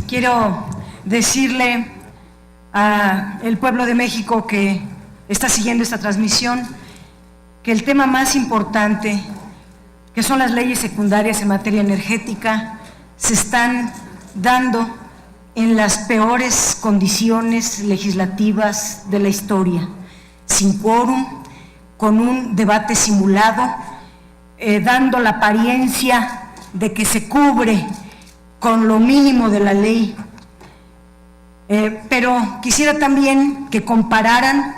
Quiero decirle al pueblo de México que está siguiendo esta transmisión que el tema más importante, que son las leyes secundarias en materia energética, se están dando en las peores condiciones legislativas de la historia, sin quórum, con un debate simulado, dando la apariencia de que se cubre con lo mínimo de la ley. Pero quisiera también que compararan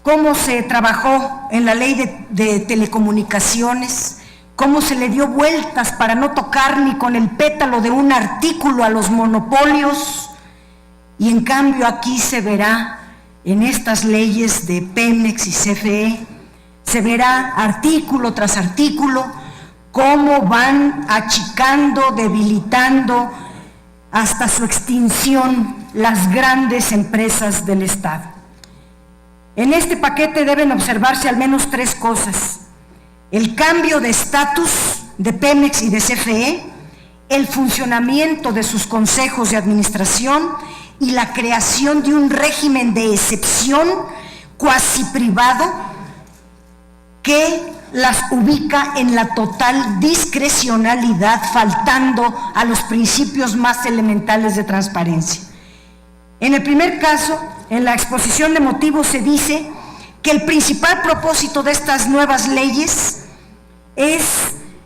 cómo se trabajó en la ley de telecomunicaciones, cómo se le dio vueltas para no tocar ni con el pétalo de un artículo a los monopolios, y en cambio aquí se verá, en estas leyes de Pemex y CFE, se verá artículo tras artículo cómo van achicando, debilitando hasta su extinción las grandes empresas del Estado. En este paquete deben observarse al menos tres cosas: el cambio de estatus de Pemex y de CFE, el funcionamiento de sus consejos de administración y la creación de un régimen de excepción cuasi privado que las ubica en la total discrecionalidad, faltando a los principios más elementales de transparencia. En el primer caso, en la exposición de motivos se dice que el principal propósito de estas nuevas leyes es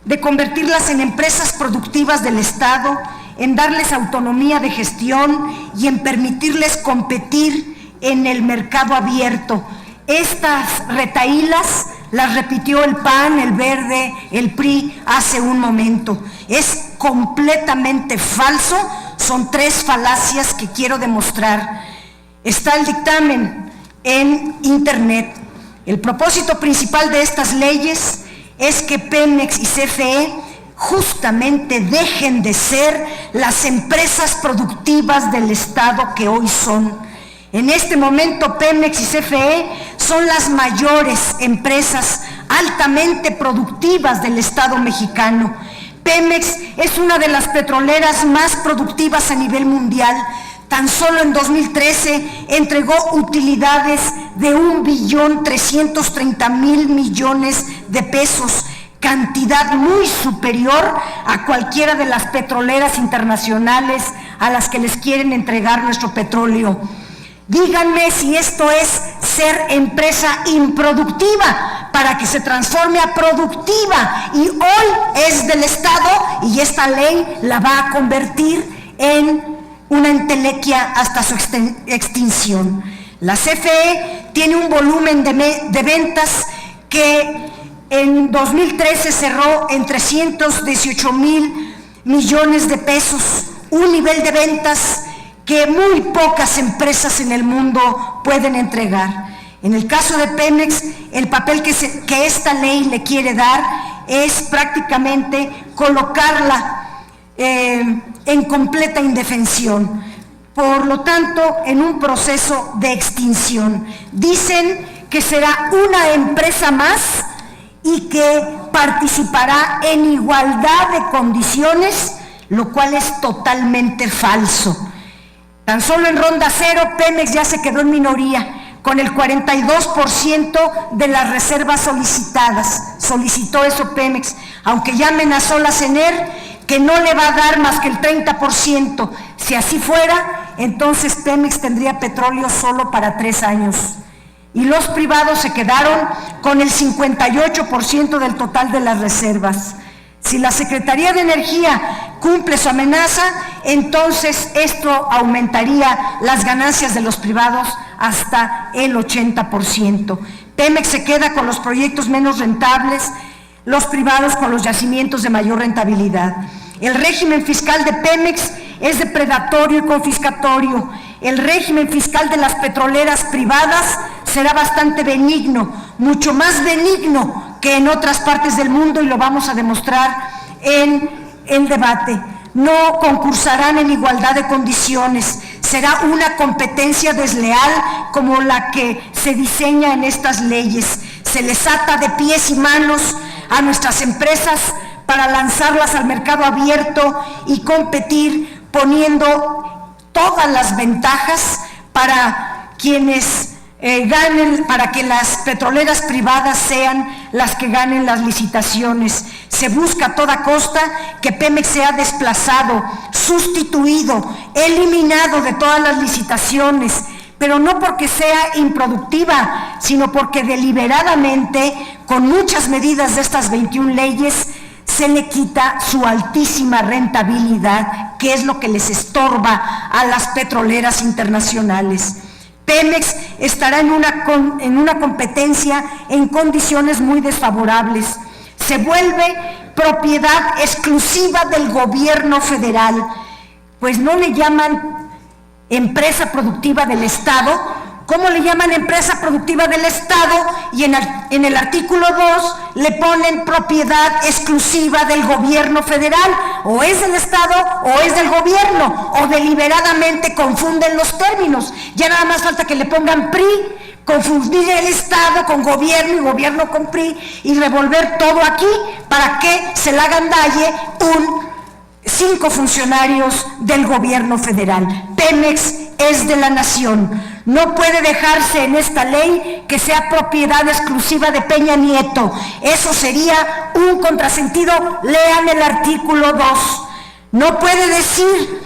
de convertirlas en empresas productivas del Estado, en darles autonomía de gestión y en permitirles competir en el mercado abierto. Estas retahílas las repitió el PAN, el Verde, el PRI hace un momento. Es completamente falso, son tres falacias que quiero demostrar. Está el dictamen en internet. El propósito principal de estas leyes es que Pemex y CFE justamente dejen de ser las empresas productivas del Estado que hoy son. En este momento Pemex y CFE son las mayores empresas altamente productivas del Estado mexicano. Pemex es una de las petroleras más productivas a nivel mundial. Tan solo en 2013 entregó utilidades de 1.330.000.000.000 de pesos, cantidad muy superior a cualquiera de las petroleras internacionales a las que les quieren entregar nuestro petróleo. Díganme si esto es ser empresa improductiva para que se transforme a productiva, y hoy es del Estado y esta ley la va a convertir en una entelequia hasta su extinción. La CFE tiene un volumen de ventas que en 2013 cerró en 318,000 millones de pesos, un nivel de ventas que muy pocas empresas en el mundo pueden entregar. En el caso de Pemex, el papel que esta ley le quiere dar es prácticamente colocarla en completa indefensión, por lo tanto en un proceso de extinción. Dicen que será una empresa más y que participará en igualdad de condiciones, lo cual es totalmente falso. Tan solo en ronda cero, Pemex ya se quedó en minoría, con el 42% de las reservas solicitadas. Solicitó eso Pemex, aunque ya amenazó la CENER que no le va a dar más que el 30%. Si así fuera, entonces Pemex tendría petróleo solo para 3 años. Y los privados se quedaron con el 58% del total de las reservas. Si la Secretaría de Energía cumple su amenaza, entonces esto aumentaría las ganancias de los privados hasta el 80%. Pemex se queda con los proyectos menos rentables, los privados con los yacimientos de mayor rentabilidad. El régimen fiscal de Pemex es depredatorio y confiscatorio. El régimen fiscal de las petroleras privadas será bastante benigno, mucho más benigno que en otras partes del mundo, y lo vamos a demostrar en el debate. No concursarán en igualdad de condiciones, será una competencia desleal como la que se diseña en estas leyes. Se les ata de pies y manos a nuestras empresas para lanzarlas al mercado abierto y competir poniendo todas las ventajas para quienes ganen, para que las petroleras privadas sean las que ganen las licitaciones. Se busca a toda costa que Pemex sea desplazado, sustituido, eliminado de todas las licitaciones, pero no porque sea improductiva, sino porque deliberadamente, con muchas medidas de estas 21 leyes, se le quita su altísima rentabilidad, que es lo que les estorba a las petroleras internacionales. Pemex estará en una competencia en condiciones muy desfavorables. Se vuelve propiedad exclusiva del gobierno federal, pues no le llaman empresa productiva del Estado. ¿Cómo le llaman empresa productiva del Estado? Y en el artículo 2 le ponen propiedad exclusiva del gobierno federal. O es del Estado o es del gobierno, o deliberadamente confunden los términos. Ya nada más falta que le pongan PRI, confundir el Estado con gobierno y gobierno con PRI y revolver todo aquí para que se le hagan dalle 5 funcionarios del gobierno federal. Pemex es de la nación. No puede dejarse en esta ley que sea propiedad exclusiva de Peña Nieto. Eso sería un contrasentido. Lean el artículo 2. No puede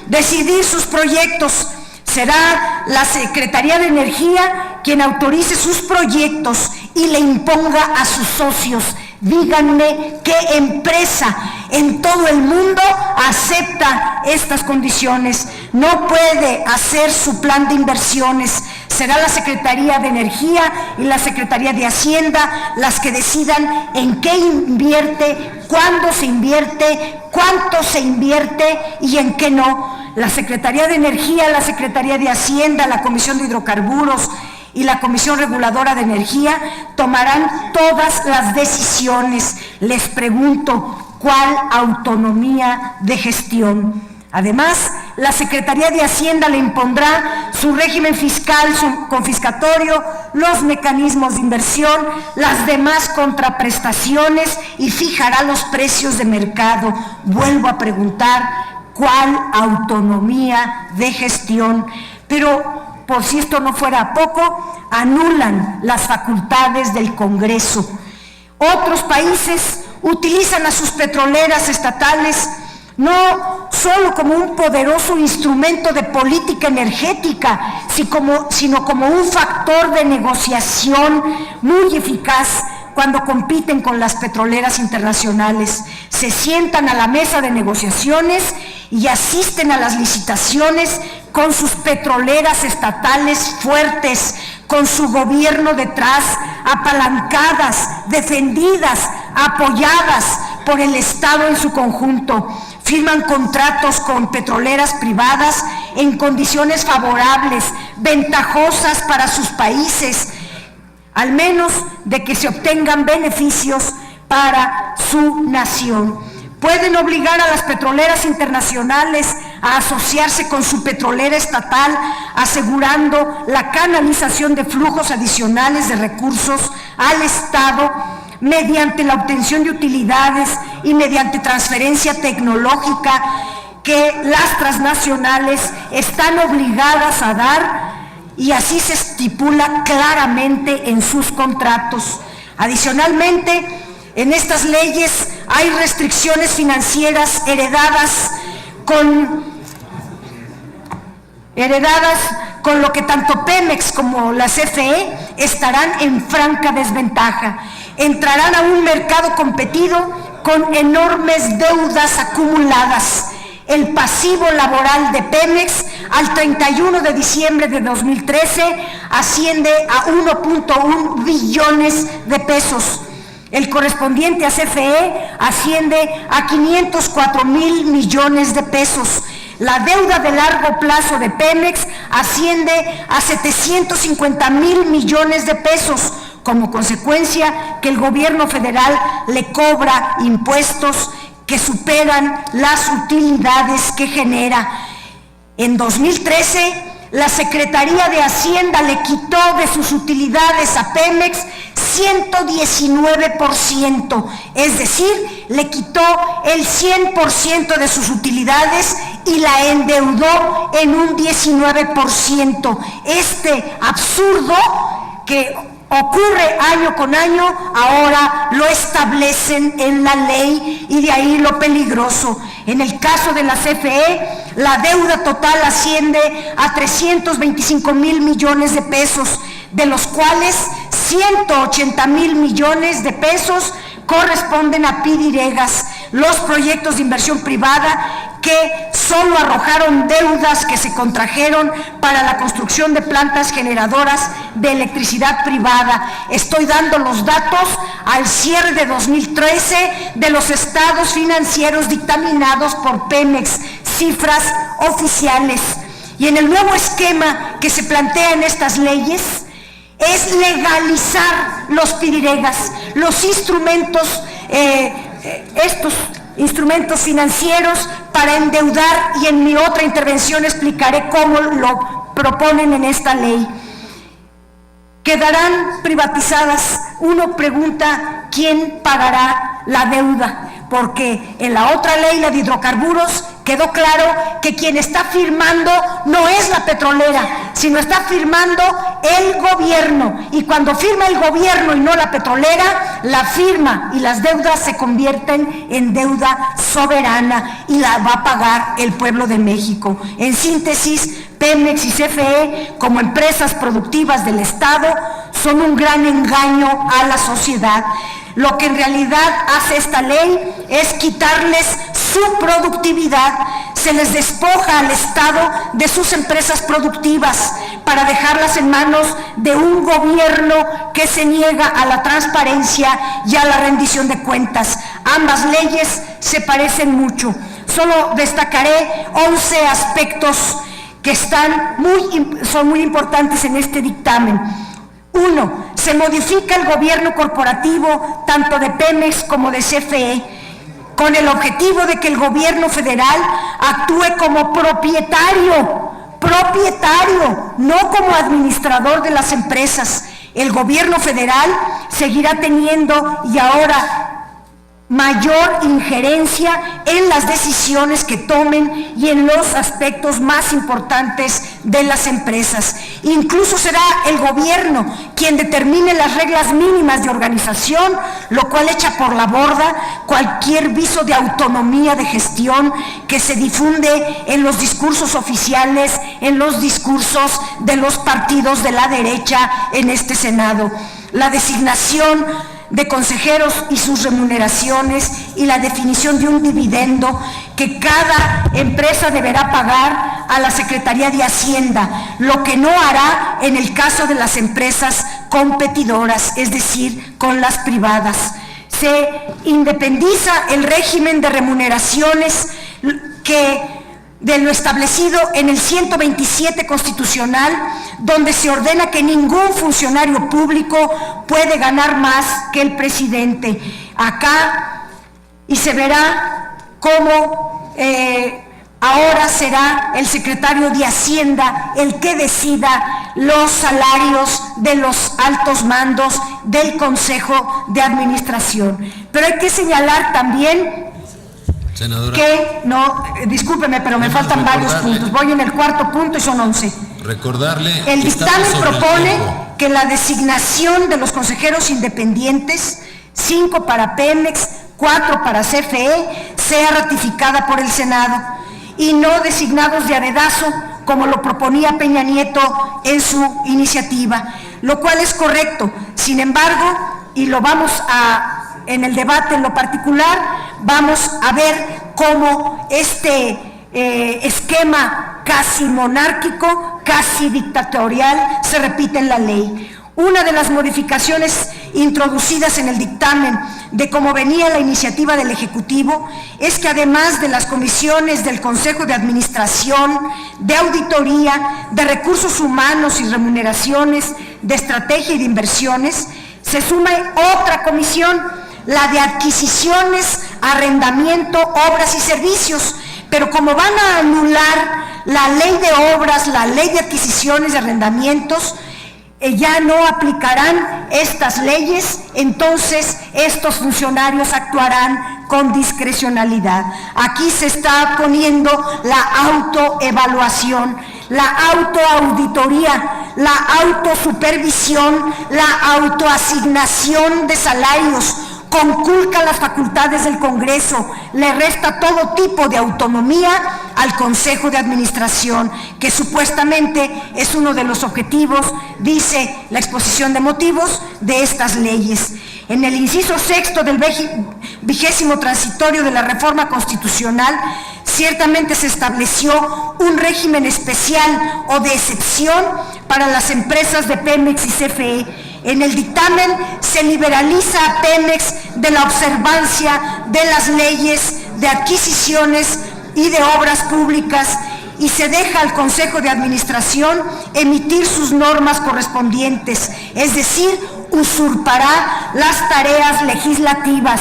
decidir sus proyectos. Será la Secretaría de Energía quien autorice sus proyectos y le imponga a sus socios. Díganme qué empresa en todo el mundo acepta estas condiciones. No puede hacer su plan de inversiones. Será la Secretaría de Energía y la Secretaría de Hacienda las que decidan en qué invierte, cuándo se invierte, cuánto se invierte y en qué no. La Secretaría de Energía, la Secretaría de Hacienda, la Comisión de Hidrocarburos y la Comisión Reguladora de Energía tomarán todas las decisiones. Les pregunto, ¿cuál autonomía de gestión? Además, la Secretaría de Hacienda le impondrá su régimen fiscal, su confiscatorio, los mecanismos de inversión, las demás contraprestaciones y fijará los precios de mercado. Vuelvo a preguntar, ¿cuál autonomía de gestión? Pero por si esto no fuera poco, anulan las facultades del Congreso. Otros países utilizan a sus petroleras estatales no solo como un poderoso instrumento de política energética, sino como un factor de negociación muy eficaz cuando compiten con las petroleras internacionales. Se sientan a la mesa de negociaciones y asisten a las licitaciones con sus petroleras estatales fuertes, con su gobierno detrás, apalancadas, defendidas, apoyadas por el Estado en su conjunto. Firman contratos con petroleras privadas en condiciones favorables, ventajosas para sus países, al menos de que se obtengan beneficios para su nación. Pueden obligar a las petroleras internacionales a asociarse con su petrolera estatal, asegurando la canalización de flujos adicionales de recursos al Estado mediante la obtención de utilidades y mediante transferencia tecnológica que las transnacionales están obligadas a dar, y así se estipula claramente en sus contratos. Adicionalmente, en estas leyes hay restricciones financieras heredadas con lo que tanto Pemex como la CFE estarán en franca desventaja. Entrarán a un mercado competido con enormes deudas acumuladas. El pasivo laboral de Pemex al 31 de diciembre de 2013 asciende a 1.1 billones de pesos. El correspondiente a CFE asciende a 504,000 millones de pesos. La deuda de largo plazo de Pemex asciende a 750,000 millones de pesos, como consecuencia que el gobierno federal le cobra impuestos que superan las utilidades que genera. En 2013, la Secretaría de Hacienda le quitó de sus utilidades a Pemex 119%, es decir, le quitó el 100% de sus utilidades y la endeudó en un 19%. Este absurdo que ocurre año con año, ahora lo establecen en la ley, y de ahí lo peligroso. En el caso de la CFE, la deuda total asciende a 325,000 millones de pesos, de los cuales 180,000 millones de pesos corresponden a PIDIREGAS, los proyectos de inversión privada que solo arrojaron deudas que se contrajeron para la construcción de plantas generadoras de electricidad privada. Estoy dando los datos al cierre de 2013 de los estados financieros dictaminados por Pemex, cifras oficiales. Y en el nuevo esquema que se plantea en estas leyes es legalizar los PIDIREGAS, los instrumentos, estos instrumentos financieros para endeudar, y en mi otra intervención explicaré cómo lo proponen en esta ley. Quedarán privatizadas. Uno pregunta, ¿quién pagará la deuda? Porque en la otra ley, la de hidrocarburos, quedó claro que quien está firmando no es la petrolera, sino está firmando el gobierno. Y cuando firma el gobierno y no la petrolera, la firma y las deudas se convierten en deuda soberana y la va a pagar el pueblo de México. En síntesis, Pemex y CFE, como empresas productivas del Estado, son un gran engaño a la sociedad. Lo que en realidad hace esta ley es quitarles su productividad, se les despoja al Estado de sus empresas productivas para dejarlas en manos de un gobierno que se niega a la transparencia y a la rendición de cuentas. Ambas leyes se parecen mucho. Solo destacaré 11 aspectos que son muy importantes en este dictamen. 1. Se modifica el gobierno corporativo tanto de Pemex como de CFE con el objetivo de que el gobierno federal actúe como propietario, no como administrador de las empresas. El gobierno federal seguirá teniendo y ahora mayor injerencia en las decisiones que tomen y en los aspectos más importantes de las empresas. Incluso será el gobierno quien determine las reglas mínimas de organización, lo cual echa por la borda cualquier viso de autonomía de gestión que se difunde en los discursos oficiales, en los discursos de los partidos de la derecha en este Senado. La designación de consejeros y sus remuneraciones y la definición de un dividendo que cada empresa deberá pagar a la Secretaría de Hacienda, lo que no hará en el caso de las empresas competidoras, es decir, con las privadas. Se independiza el régimen de remuneraciones de lo establecido en el 127 constitucional, donde se ordena que ningún funcionario público puede ganar más que el presidente. Acá, y se verá cómo ahora será el secretario de Hacienda el que decida los salarios de los altos mandos del Consejo de Administración. Pero hay que señalar también, senadora, que no, discúlpeme, pero me faltan varios puntos. Voy en el cuarto punto y son 11. Recordarle. El dictamen propone que la designación de los consejeros independientes, 5 para Pemex, 4 para CFE, sea ratificada por el Senado y no designados de a dedazo, como lo proponía Peña Nieto en su iniciativa, lo cual es correcto. Sin embargo, y lo vamos en el debate en lo particular, vamos a ver cómo este esquema casi monárquico, casi dictatorial, se repite en la ley. Una de las modificaciones introducidas en el dictamen de cómo venía la iniciativa del Ejecutivo es que además de las comisiones del Consejo de Administración, de Auditoría, de Recursos Humanos y Remuneraciones, de Estrategia y de Inversiones, se suma otra comisión, la de adquisiciones, arrendamiento, obras y servicios. Pero como van a anular la ley de obras, la ley de adquisiciones y arrendamientos, ya no aplicarán estas leyes, entonces estos funcionarios actuarán con discrecionalidad. Aquí se está poniendo la autoevaluación, la autoauditoría, la autosupervisión, la autoasignación de salarios, conculca las facultades del Congreso, le resta todo tipo de autonomía al Consejo de Administración, que supuestamente es uno de los objetivos, dice la exposición de motivos, de estas leyes. En el inciso sexto del 20º transitorio de la reforma constitucional, ciertamente se estableció un régimen especial o de excepción para las empresas de Pemex y CFE. En el dictamen se liberaliza a Pemex de la observancia de las leyes de adquisiciones y de obras públicas y se deja al Consejo de Administración emitir sus normas correspondientes, es decir, usurpará las tareas legislativas.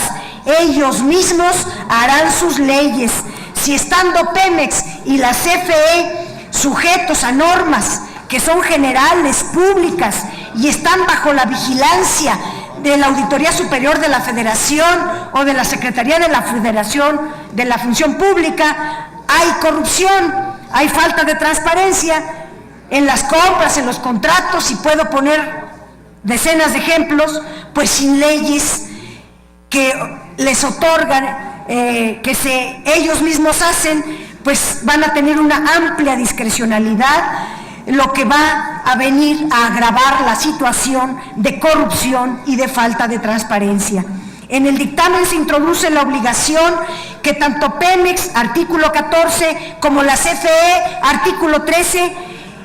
Ellos mismos harán sus leyes. Si estando Pemex y la CFE sujetos a normas que son generales, públicas, y están bajo la vigilancia de la Auditoría Superior de la Federación o de la Secretaría de la Federación de la Función Pública, hay corrupción, hay falta de transparencia en las compras, en los contratos, y puedo poner decenas de ejemplos, pues sin leyes que les otorgan, ellos mismos hacen, pues van a tener una amplia discrecionalidad, lo que va a venir a agravar la situación de corrupción y de falta de transparencia. En el dictamen se introduce la obligación que tanto Pemex, artículo 14, como la CFE, artículo 13,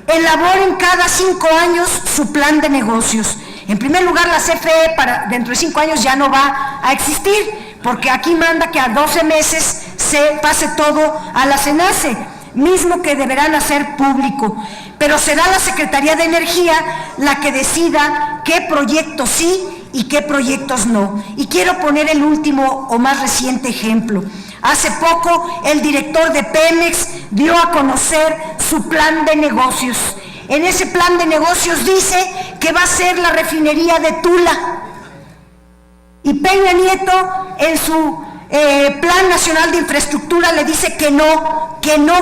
elaboren cada 5 años su plan de negocios. En primer lugar, la CFE dentro de 5 años ya no va a existir, porque aquí manda que a 12 meses se pase todo a la CENACE, mismo que deberán hacer público. Pero será la Secretaría de Energía la que decida qué proyectos sí y qué proyectos no. Y quiero poner el último o más reciente ejemplo. Hace poco el director de Pemex dio a conocer su plan de negocios. En ese plan de negocios dice que va a ser la refinería de Tula. Y Peña Nieto en su Plan Nacional de Infraestructura le dice que no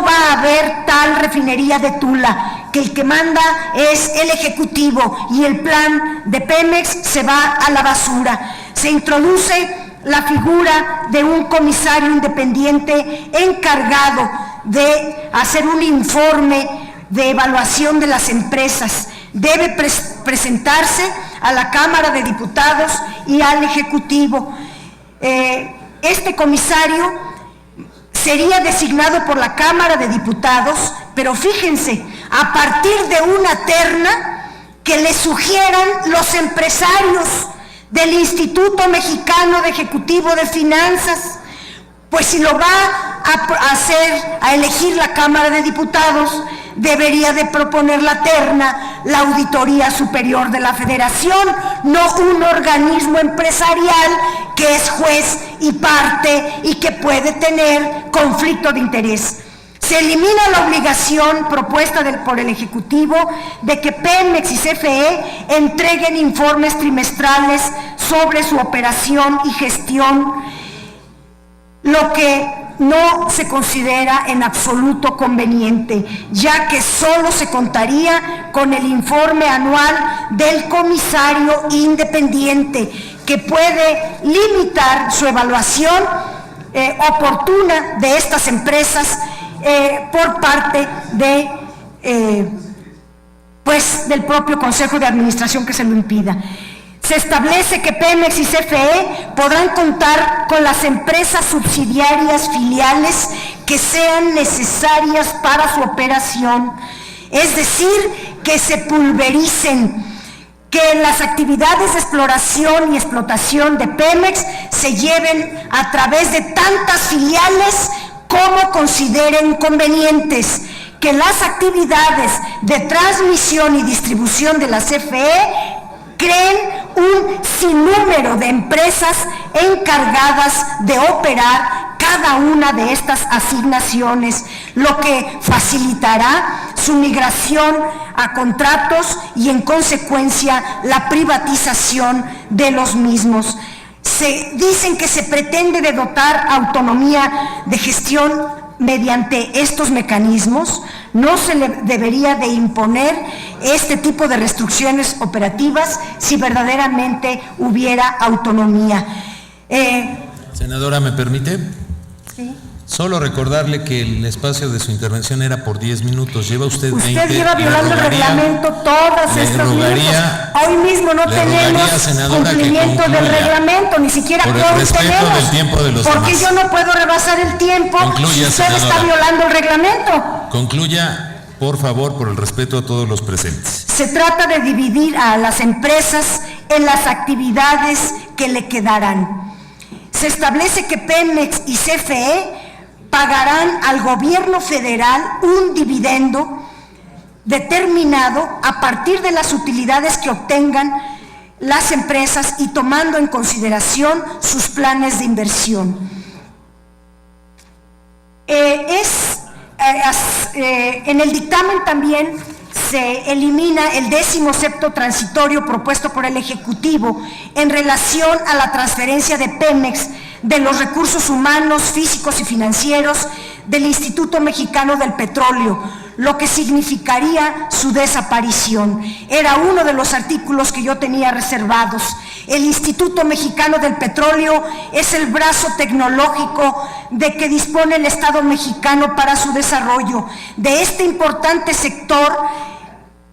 va a haber tal refinería de Tula, que el que manda es el Ejecutivo y el plan de Pemex se va a la basura. Se introduce la figura de un comisario independiente encargado de hacer un informe de evaluación de las empresas. Debe presentarse a la Cámara de Diputados y al Ejecutivo. Este comisario sería designado por la Cámara de Diputados, pero fíjense, a partir de una terna que le sugieran los empresarios del Instituto Mexicano de Ejecutivo de Finanzas. Pues si lo va a elegir la Cámara de Diputados, debería de proponer la terna la Auditoría Superior de la Federación, no un organismo empresarial que es juez y parte y que puede tener conflicto de interés. Se elimina la obligación propuesta por el Ejecutivo de que Pemex y CFE entreguen informes trimestrales sobre su operación y gestión, lo que no se considera en absoluto conveniente, ya que solo se contaría con el informe anual del comisario independiente, que puede limitar su evaluación oportuna de estas empresas por parte del propio Consejo de Administración que se lo impida. Se establece que Pemex y CFE podrán contar con las empresas subsidiarias filiales que sean necesarias para su operación, es decir, que se pulvericen, que las actividades de exploración y explotación de Pemex se lleven a través de tantas filiales como consideren convenientes, que las actividades de transmisión y distribución de la CFE creen un sinnúmero de empresas encargadas de operar cada una de estas asignaciones, lo que facilitará su migración a contratos y en consecuencia la privatización de los mismos. Dicen que se pretende de dotar autonomía de gestión mediante estos mecanismos. No se le debería de imponer este tipo de restricciones operativas si verdaderamente hubiera autonomía. Senadora, ¿me permite? Sí. Solo recordarle que el espacio de su intervención era por 10 minutos. Lleva usted 20. Usted lleva violando el reglamento todos estos minutos. Hoy mismo no tenemos cumplimiento del reglamento, ni siquiera quórum tenemos. Del tiempo de los porque demás. yo no puedo rebasar el tiempo. Concluya, usted senadora. está violando el reglamento. Concluya, por favor, por el respeto a todos los presentes. Se trata de dividir a las empresas en las actividades que le quedarán. Se establece que Pemex y CFE pagarán al gobierno federal un dividendo determinado a partir de las utilidades que obtengan las empresas y tomando en consideración sus planes de inversión. En el dictamen también se elimina el 17º transitorio propuesto por el Ejecutivo en relación a la transferencia de Pemex de los recursos humanos, físicos y financieros del Instituto Mexicano del Petróleo, lo que significaría su desaparición. Era uno de los artículos que yo tenía reservados. El Instituto Mexicano del Petróleo es el brazo tecnológico de que dispone el Estado mexicano para su desarrollo. De este importante sector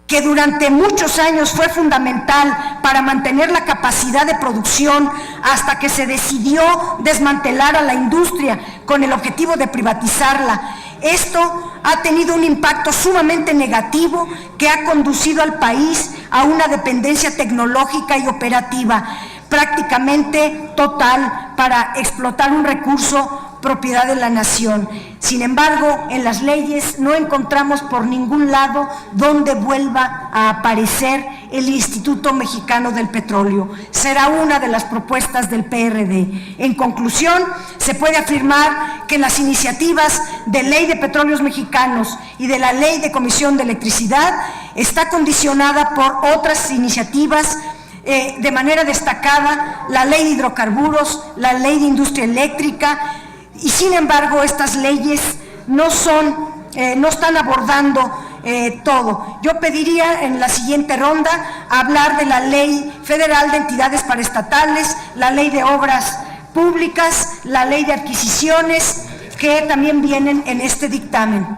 que durante muchos años fue fundamental para mantener la capacidad de producción hasta que se decidió desmantelar a la industria con el objetivo de privatizarla. Esto ha tenido un impacto sumamente negativo que ha conducido al país a una dependencia tecnológica y operativa prácticamente total para explotar un recurso propiedad de la nación. Sin embargo, en las leyes no encontramos por ningún lado donde vuelva a aparecer el Instituto Mexicano del Petróleo. Será una de las propuestas del PRD. En conclusión, se puede afirmar que las iniciativas de Ley de Petróleos Mexicanos y de la Ley de Comisión de Electricidad está condicionada por otras iniciativas, de manera destacada la Ley de Hidrocarburos, la Ley de Industria Eléctrica, y sin embargo estas leyes no están abordando todo. Yo pediría en la siguiente ronda hablar de la Ley Federal de Entidades Paraestatales, la Ley de Obras Públicas, la Ley de Adquisiciones, que también vienen en este dictamen.